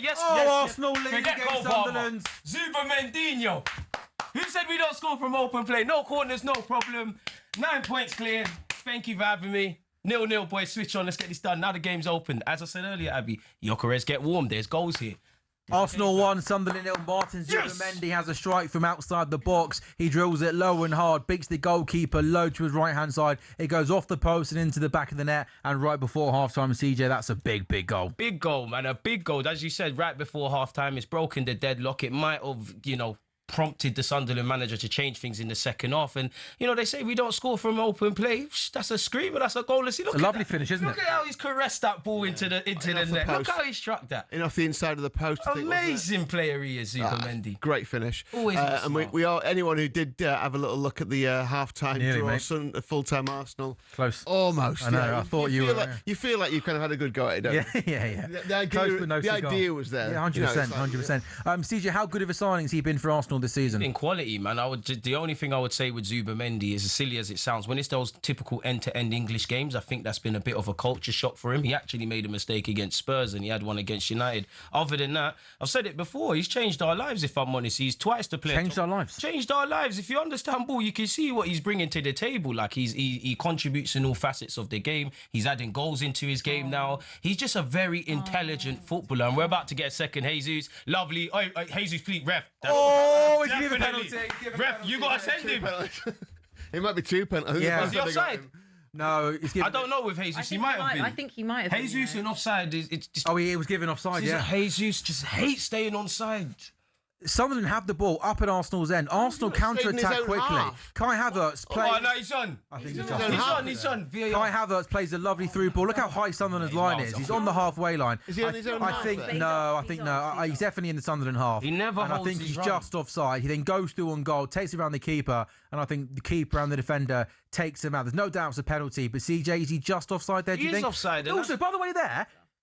yes. Arsenal lead Forget against Cole Palmer. Sunderland. Zubimendi. Who said we don't score from open play? No corners, no problem. 9 points clear. Thank you for having me. 0-0, boys. Switch on. Let's get this done. Now the game's open. As I said earlier, Abby, Gyokeres get warm. There's goals here. Arsenal 1, Sunderland 0. Martin Zubimendi has a strike from outside the box. He drills it low and hard, beats the goalkeeper low to his right-hand side. It goes off the post and into the back of the net. And right before half-time, CJ, that's a big, big goal. Big goal, man. A big goal. As you said, right before half-time, it's broken the deadlock. It might have, prompted the Sunderland manager to change things in the second half. And, they say we don't score from open play. That's a screamer. That's a goal. It's a lovely finish, isn't it? Look at how he's caressed that ball into the net. Look how he struck that. In off the inside of the post. Amazing player he is, Zubimendi. Great finish. Always and we are, anyone who did have a little look at the half-time draw, full-time Arsenal. Close. Almost. I know, I thought you were. You feel like you've kind of had a good go at it, don't you? Yeah. The idea was there. Yeah, 100%. 100%. CJ, how good of a signing has he been for Arsenal this season? In quality, man. The only thing I would say with Zubimendi is, as silly as it sounds, when it's those typical end-to-end English games, I think that's been a bit of a culture shock for him. He actually made a mistake against Spurs and he had one against United. Other than that, I've said it before, he's changed our lives, if I'm honest. He's twice the player. Changed our lives. Changed our lives. If you understand ball, you can see what he's bringing to the table. Like, he contributes in all facets of the game. He's adding goals into his game now. He's just a very intelligent footballer. And we're about to get a second. Jesus, lovely. Oh, Jesus, please, ref. He's giving a penalty. Ref, you got to send him. It might be 2 penalties. Yeah. Is he offside? No, he's given. I don't know with Jesus. He might have been. I think he might have been. Jesus in offside is just. Oh, he was given offside, yeah. Jesus just hates staying onside. Sunderland have the ball up at Arsenal's end. Arsenal counter-attack quickly. Half. Kai Havertz plays. Oh, no, he's on. I think He's on. Kai Havertz plays a lovely through ball. Look how high Sunderland's line is. He's on the halfway line. Is he on his own half? I think no. He's definitely in the Sunderland half. He never and I holds think his he's run. just offside. He then goes through on goal, takes it around the keeper, and I think the keeper and the defender takes him out. There's no doubt it's a penalty, but CJ, is he just offside there, do you think? He is offside. Also, by the way,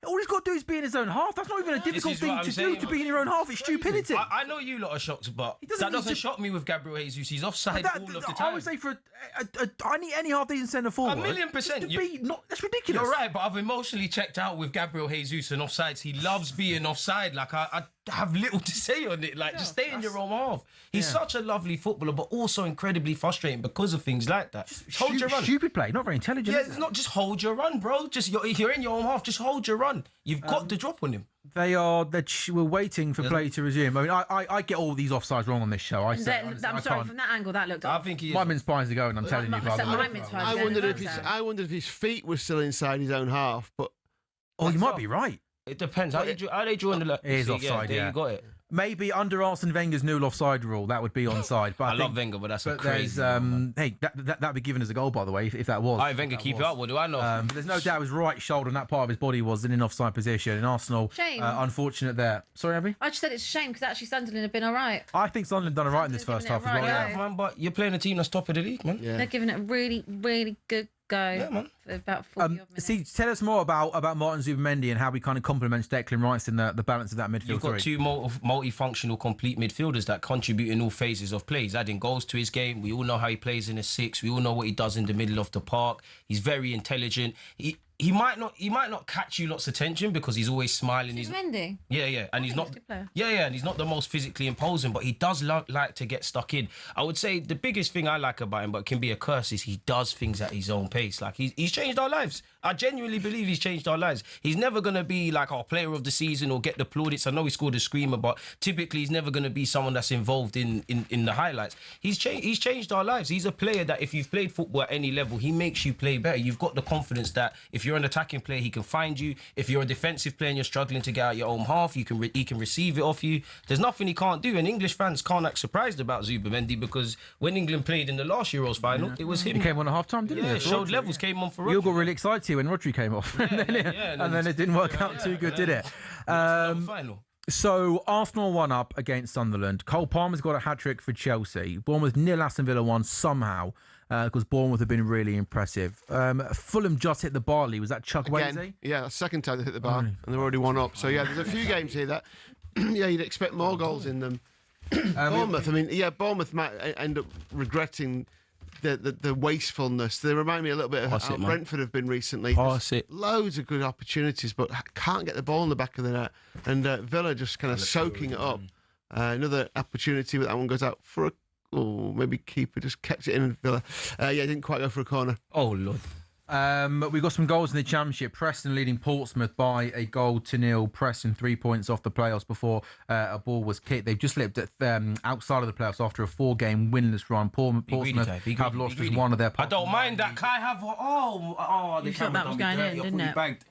all he's got to do is be in his own half. That's not even a difficult thing to do, to be in your own half. It's stupidity. I know you lot are shocked, but that doesn't shock me with Gabriel Jesus. He's offside all of the time. I would say for any half-decent centre forward. 1,000,000%. That's ridiculous. You're right, but I've emotionally checked out with Gabriel Jesus and offsides. He loves being offside. Like, I have little to say on it. Like, just stay in your own half. He's such a lovely footballer, but also incredibly frustrating because of things like that. Just hold your run. Stupid play, not very intelligent. Yeah, it's not just hold your run, bro. If you're in your own half, just hold your run. You've got to drop on him. We're waiting for play to resume. I mean, I get all these offsides wrong on this show. I'm sorry, from that angle, that looked. I think he is. My mince pies are going. I'm telling you. I wondered if his feet were still inside his own half, but you might be right. It depends. How they drawing the line? It is offside. There you got it. Maybe under Arsene Wenger's new offside rule, that would be onside. But I love Wenger, but that's crazy. Hey, that'd be given as a goal, by the way, if that was. I Wenger keep it up. What do I know? But there's no doubt his right shoulder and that part of his body was in an offside position. And Arsenal, unfortunate there. Sorry, Abby? I just said it's a shame because actually Sunderland have been all right. I think Sunderland done all right in this first half as well. Yeah, man, but you're playing a team that's top of the league, man. Yeah. They're giving it a really, really good go for about 40 minutes. See, tell us more about Martin Zubimendi and how he kind of complements Declan Rice in the balance of that midfield. You've got two multifunctional, complete midfielders that contribute in all phases of play. He's adding goals to his game. We all know how he plays in a six. We all know what he does in the middle of the park. He's very intelligent. He might not catch you lots of attention because he's always smiling. He's Mendy. Yeah, and he's not. And he's not the most physically imposing, but he does like to get stuck in. I would say the biggest thing I like about him, but it can be a curse, is he does things at his own pace. Like he's changed our lives. I genuinely believe he's changed our lives. He's never going to be like our player of the season or get the plaudits. I know he scored a screamer, but typically he's never going to be someone that's involved in the highlights. He's changed our lives. He's a player that if you've played football at any level, he makes you play better. You've got the confidence that if you're an attacking player, he can find you. If you're a defensive player and you're struggling to get out your own half, he can receive it off you. There's nothing he can't do. And English fans can't act surprised about Zubimendi because when England played in the last Euros final, it was him. He came on at half-time, didn't he? Yeah, showed levels, came on for Rodri. You all got really excited when Rodri came off. And then it didn't work out too good, did it? So Arsenal 1 up against Sunderland. Cole Palmer's got a hat-trick for Chelsea. Bournemouth 0, Aston Villa 1 somehow. Because Bournemouth have been really impressive. Fulham just hit the bar, Lee. Was that Chuck Wednesday? Yeah, second time they hit the bar, and they're already 1 up. So, yeah, there's a few games here that, you'd expect more goals in them. Bournemouth, Bournemouth might end up regretting the wastefulness. They remind me a little bit of how Brentford have been recently. Loads of good opportunities, but can't get the ball in the back of the net. And Villa just kind of soaking it up. Another opportunity, but that one goes out for maybe keeper just kept it in Villa. Didn't quite go for a corner. Oh, Lord. We've got some goals in the Championship. Preston leading Portsmouth by a 1-0. Preston 3 points off the playoffs before a ball was kicked. They've just slipped outside of the playoffs after a 4-game winless run. Portsmouth have lost as one of their... I don't mind that. Kai have... You thought that was going in, didn't it?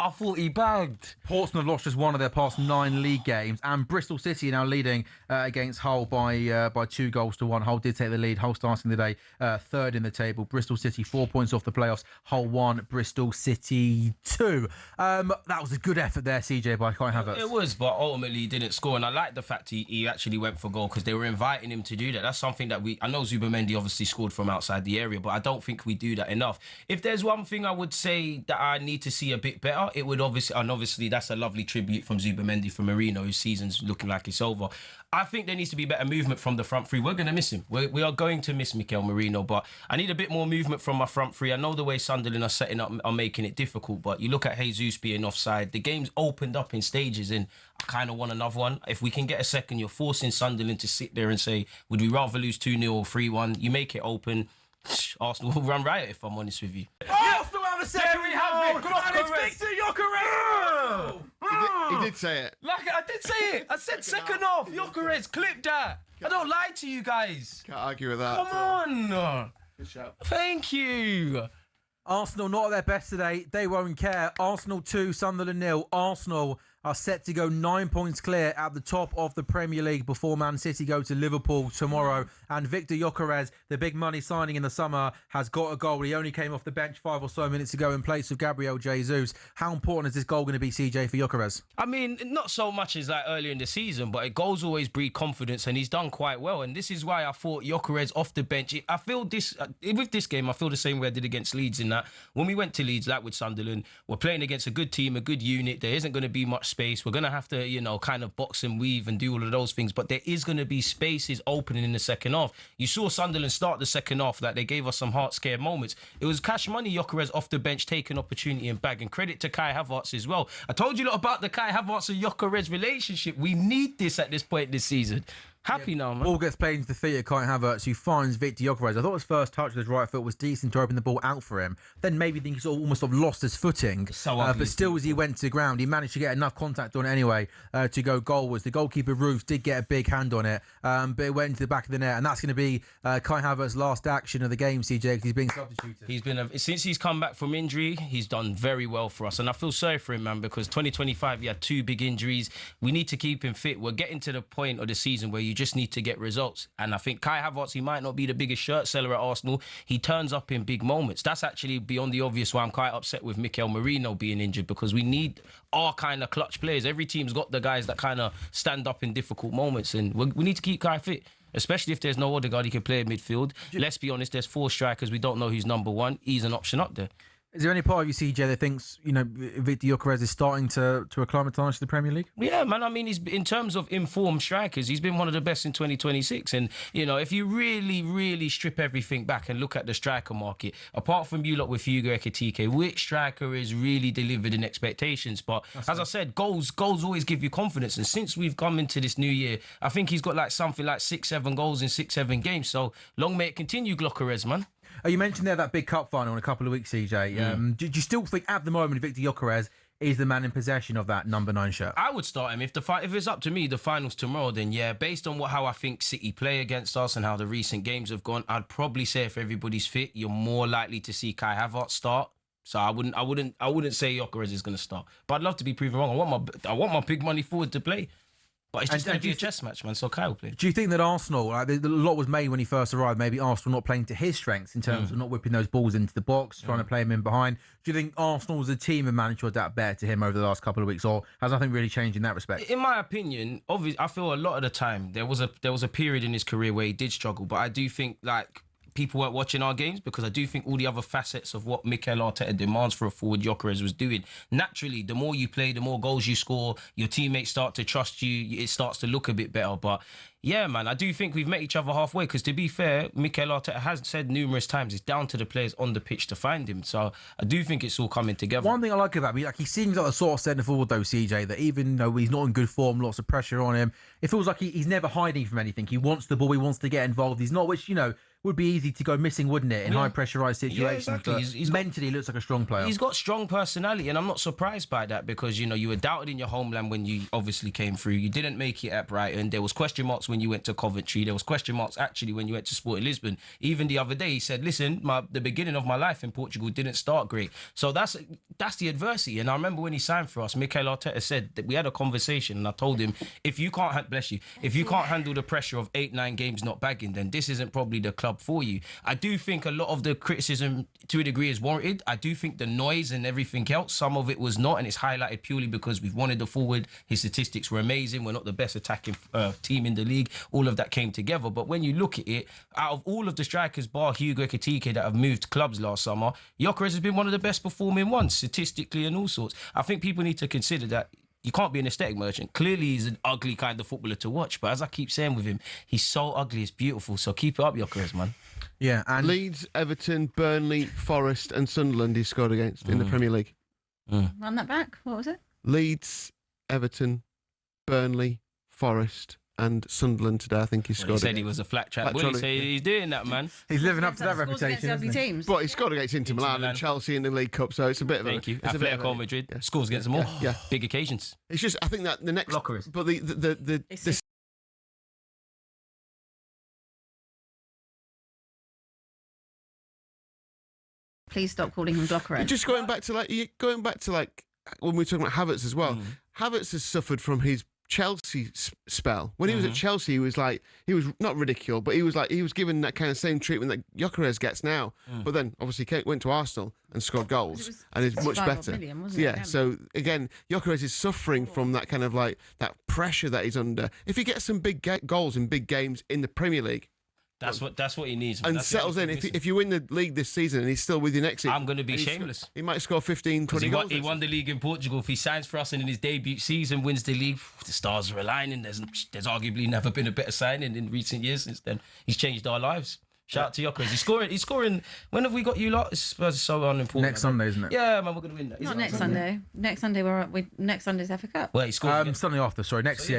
I thought he bagged. Portsmouth lost just one of their past 9 league games, and Bristol City are now leading against Hull by 2-1. Hull did take the lead. Hull starting the day third in the table. Bristol City 4 points off the playoffs. Hull 1, Bristol City 2. That was a good effort there, CJ, by Kai Havertz. It was, but ultimately he didn't score, and I like the fact he actually went for goal because they were inviting him to do that. That's something that I know Zubimendi obviously scored from outside the area, but I don't think we do that enough. If there's one thing I would say that I need to see a bit better, it would obviously that's a lovely tribute from Zubimendi for Marino, whose season's looking like it's over. I think there needs to be better movement from the front three. We're going to miss him. We are going to miss Mikel Marino, but I need a bit more movement from my front three. I know the way Sunderland are setting up are making it difficult, but you look at Jesus being offside. The game's opened up in stages, and I kind of want another one. If we can get a second, you're forcing Sunderland to sit there and say, would we rather lose 2-0 or 3-1? You make it open. Arsenal will run riot, if I'm honest with you. Arsenal have a second. There we have it. And it's Victor Gyokeres. He did say it. Like, I did say it. I said second half. Gyokeres, clip that. I don't lie to you guys. Can't argue with that. Come on. Good shout. Thank you. Arsenal not at their best today. They won't care. Arsenal 2, Sunderland 0. Arsenal are set to go 9 points clear at the top of the Premier League before Man City go to Liverpool tomorrow. And Victor Gyokeres, the big money signing in the summer, has got a goal. He only came off the bench 5 or so minutes ago in place of Gabriel Jesus. How important is this goal going to be, CJ, for Gyokeres? I mean, not so much as like earlier in the season, but goals always breed confidence, and he's done quite well. And this is why I thought Gyokeres off the bench. I feel this with this game. I feel the same way I did against Leeds. In that when we went to Leeds, like with Sunderland, we're playing against a good team, a good unit. There isn't going to be much space. We're going to have to, kind of box and weave and do all of those things. But there is going to be spaces opening in the second half. You saw Sunderland start the second half. Like, they gave us some heart-scared moments. It was cash money, Gyokeres off the bench, taking opportunity and bagging. Credit to Kai Havertz as well. I told you a lot about the Kai Havertz and Gyokeres relationship. We need this at this point this season. Happy now, man. Ball gets played into the feet of Kai Havertz, who finds Victor Gyokeres. I thought his first touch with his right foot was decent to open the ball out for him. Then maybe he almost lost his footing. But still, as he went to the ground, he managed to get enough contact on it anyway to go goalwards. The goalkeeper, Roofs, did get a big hand on it, but it went into the back of the net. And that's going to be Kai Havertz's last action of the game, CJ, because he's being substituted. Since he's come back from injury, he's done very well for us. And I feel sorry for him, man, because 2025, he had 2 big injuries. We need to keep him fit. We're getting to the point of the season where you just need to get results. And I think Kai Havertz, he might not be the biggest shirt seller at Arsenal. He turns up in big moments. That's actually beyond the obvious why I'm quite upset with Mikel Marino being injured, because we need our kind of clutch players. Every team's got the guys that kind of stand up in difficult moments, and we need to keep Kai fit. Especially if there's no Odegaard, he can play in midfield. Let's be honest, there's 4 strikers. We don't know who's number 1. He's an option up there. Is there any part of you, CJ, that thinks, Victor Gyokeres is starting to acclimatise to the Premier League? Yeah, man. I mean, he's in terms of informed strikers, he's been one of the best in 2026. And, if you really, really strip everything back and look at the striker market, apart from you lot with Hugo Ekitike, which striker is really delivered in expectations? But I said, goals always give you confidence. And since we've come into this new year, I think he's got something like 6-7 goals in 6-7 games. So long may it continue, Gyokeres, man. You mentioned there that big cup final in a couple of weeks, CJ. Do you still think at the moment Victor Gyokeres is the man in possession of that number 9 shirt? I would start him. If it's up to me, the final's tomorrow, then yeah, based on how I think City play against us and how the recent games have gone, I'd probably say if everybody's fit, you're more likely to see Kai Havertz start. So I wouldn't say Gyokeres is going to start. But I'd love to be proven wrong. I want my big money forward to play. But it's just going to be a chess match, man, so Kai will play. Do you think that Arsenal, a lot was made when he first arrived, maybe Arsenal not playing to his strengths in terms of not whipping those balls into the box, trying to play him in behind. Do you think Arsenal as a team have managed to adapt better to him over the last couple of weeks, or has nothing really changed in that respect? In my opinion, obviously, I feel a lot of the time there was a period in his career where he did struggle, but I do think, people weren't watching our games, because I do think all the other facets of what Mikel Arteta demands for a forward, Gyokeres was doing. Naturally, the more you play, the more goals you score, your teammates start to trust you, it starts to look a bit better. But yeah, man, I do think we've met each other halfway, because to be fair, Mikel Arteta has said numerous times it's down to the players on the pitch to find him. So I do think it's all coming together. One thing I like about him, like, he seems like the sort of centre forward though, CJ, that even though he's not in good form, lots of pressure on him, it feels like he's never hiding from anything. He wants the ball, he wants to get involved. He's not, which, would be easy to go missing, wouldn't it, in high pressurised situations? Yeah, exactly. He's mentally looks like a strong player. He's got strong personality, and I'm not surprised by that, because, you were doubted in your homeland when you obviously came through. You didn't make it at Brighton. There was question marks when you went to Coventry. There was question marks, actually, when you went to Sporting Lisbon. Even the other day, he said, listen, the beginning of my life in Portugal didn't start great. So that's the adversity. And I remember when he signed for us, Mikel Arteta said that we had a conversation, and I told him, if you can't handle the pressure of 8-9 games not bagging, then this isn't probably the club for you. I do think a lot of the criticism, to a degree, is warranted. I do think the noise and everything else, some of it was not, and it's highlighted purely because we've wanted the forward. His statistics were amazing. We're not the best attacking team in the league. All of that came together. But when you look at it, out of all of the strikers, bar Hugo Ekitike, that have moved clubs last summer, Gyokeres has been one of the best performing ones, statistically and all sorts. I think people need to consider that you can't be an aesthetic merchant. Clearly, he's an ugly kind of footballer to watch. But as I keep saying with him, he's so ugly, it's beautiful. So keep it up, Gyokeres, man. Yeah, and Leeds, Everton, Burnley, Forest and Sunderland he scored against in the Premier League. Run that back. What was it? Leeds, Everton, Burnley, Forest and Sunderland today, I think he scored. He said he was a flat track bully, so he's doing that, man. He's living up to that reputation, isn't he? Teams. But he scored against Inter Milan and Chelsea in the League Cup, so it's a bit of a... Thank you. Atletico Madrid. Yeah. Scores against them all. Yeah. Big occasions. It's just, I think that the next... Blockers. But Please stop calling him Gyokeres. just going back to when we were talking about Havertz as well. Havertz has suffered from his Chelsea spell. When he was at Chelsea, he was not ridiculed, but he was given that kind of same treatment that Gyokeres gets now. But then obviously went to Arsenal and scored goals and is much better. Million, yeah. So again, Gyokeres is suffering from that kind of that pressure that he's under. If he gets some big goals in big games in the Premier League, that's what he needs. And settles in. If you win the league this season and he's still with you next season, I'm going to be shameless. He might score 15, 20 goals. He won the league in Portugal. If he signs for us and in his debut season wins the league, the stars are aligning. There's arguably never been a better signing in recent years since then. He's changed our lives. Shout out to Gyokeres. He's scoring. When have we got you lot? Spurs is so unimportant. Next Sunday, isn't it? Yeah, man, we're going to win that. Not next Sunday. Next Sunday next Sunday's FA Cup. Well, he scored. Sunday after. Sorry, next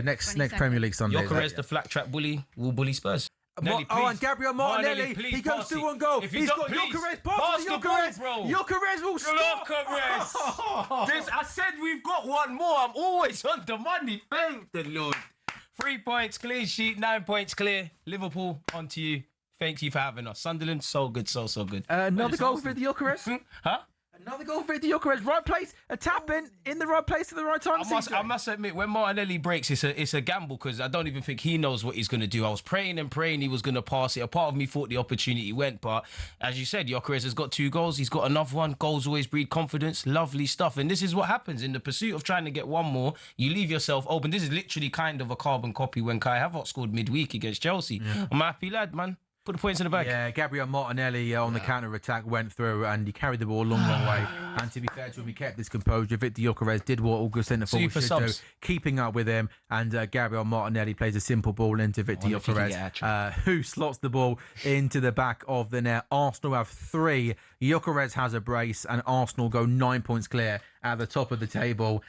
Premier League Sunday. Gyokeres, the flat track bully, will bully Spurs. Nelly, and Gabriel Martinelli, he goes through one goal. He's got Gyokeres, pass to Gyokeres, bro. Gyokeres will score. Gyokeres. I said we've got one more. I'm always on the money. Thank the Lord. 3 points, clean sheet, 9 points clear. Liverpool, on to you. Thank you for having us. Sunderland, so good, so good. Another goal for Gyokeres. Huh? Another goal for Gyokeres. Right place, a tap in the right place at the right time. I must admit, when Martinelli breaks, it's a gamble, because I don't even think he knows what he's going to do. I was praying he was going to pass it. A part of me thought the opportunity went, but as you said, Gyokeres has got 2 goals. He's got another one. Goals always breed confidence. Lovely stuff. And this is what happens in the pursuit of trying to get one more. You leave yourself open. This is literally kind of a carbon copy when Kai Havertz scored midweek against Chelsea. Yeah. I'm a happy lad, man. Put the points in the bag. Yeah, Gabriel Martinelli on the counter-attack went through and he carried the ball a long way. And to be fair to him, he kept his composure. Victor Gyokeres did what all good centre forwards should do, keeping up with him. And Gabriel Martinelli plays a simple ball into Victor Gyokeres, who slots the ball into the back of the net. Arsenal have 3. Gyokeres has a brace and Arsenal go 9 points clear at the top of the table.